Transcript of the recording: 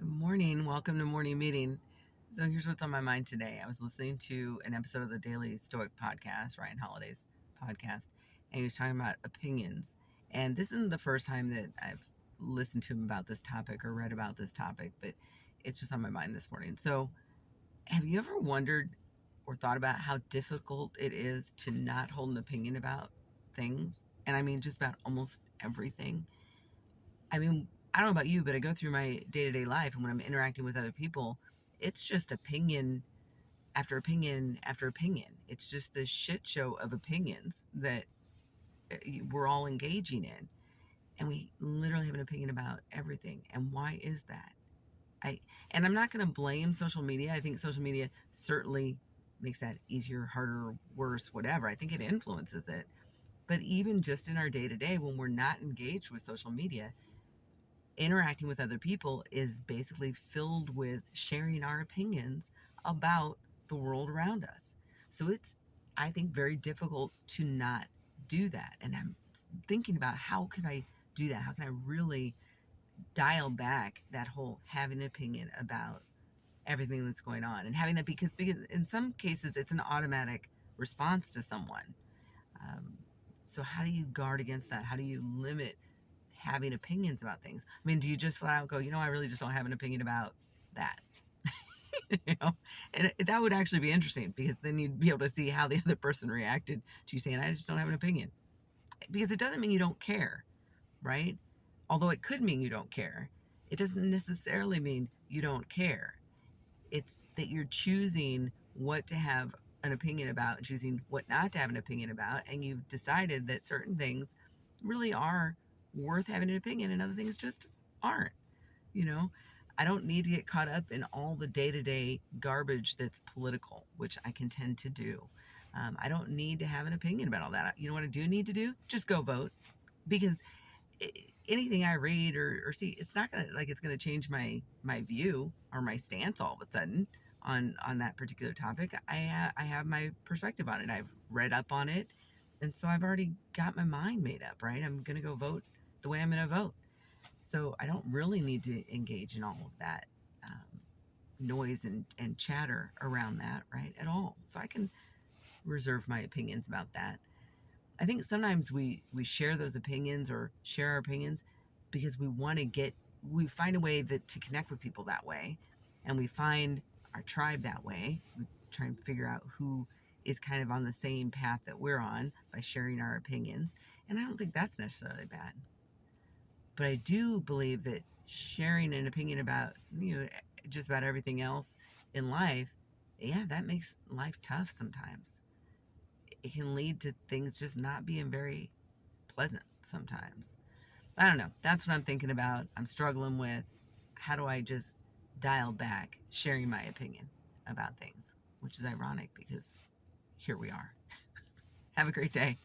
Good morning. Welcome to Morning Meeting. So here's what's on my mind today. I was listening to an episode of the Daily Stoic podcast, Ryan Holiday's podcast, and he was talking about opinions. And this isn't the first time that I've listened to him about this topic or read about this topic, but it's just on my mind this morning. So have you ever wondered or thought about how difficult it is to not hold an opinion about things? And I mean, just about almost everything. I mean, I don't know about you, but I go through my day to day life, and when I'm interacting with other people, it's just opinion after opinion after opinion. It's just this shit show of opinions that we're all engaging in. And we literally have an opinion about everything. And why is that? I and I'm not going to blame social media. I think social media certainly makes that easier, harder, worse, whatever. I think it influences it. But even just in our day to day, when we're not engaged with social media, interacting with other people is basically filled with sharing our opinions about the world around us. So it's, I think, very difficult to not do that. And I'm thinking about how can I do that? How can I really dial back that whole having an opinion about everything that's going on and having that because in some cases it's an automatic response to someone. Um, so how do you guard against that? How do you limit having opinions about things? I mean, do you just flat out go, I really just don't have an opinion about that? you know, and that would actually be interesting because then you'd be able to see how the other person reacted to you saying, I just don't have an opinion. Because it doesn't mean you don't care, right? Although it could mean you don't care. It doesn't necessarily mean you don't care. It's that you're choosing what to have an opinion about, choosing what not to have an opinion about, and you've decided that certain things really are worth having an opinion and other things just aren't. You know, I don't need to get caught up in all the day to day garbage that's political, which I can tend to do. I don't need to have an opinion about all that. You know what I do need to do? Just go vote because anything I read or see, it's not gonna like it's gonna change my view or my stance all of a sudden on that particular topic. I have my perspective on it. I've read up on it, and so I've already got my mind made up. Right, I'm gonna go vote the way I'm gonna vote. So I don't really need to engage in all of that noise and chatter around that, right, at all. So I can reserve my opinions about that. I think sometimes we share those opinions or share our opinions because we find a way that to connect with people that way, and we find our tribe that way. We try and figure out who is kind of on the same path that we're on by sharing our opinions, and I don't think that's necessarily bad. But I do believe that sharing an opinion about just about everything else in life, yeah, that makes life tough sometimes. It can lead to things just not being very pleasant sometimes. I don't know. That's what I'm thinking about. I'm struggling with how do I just dial back sharing my opinion about things, which is ironic because here we are. Have a great day.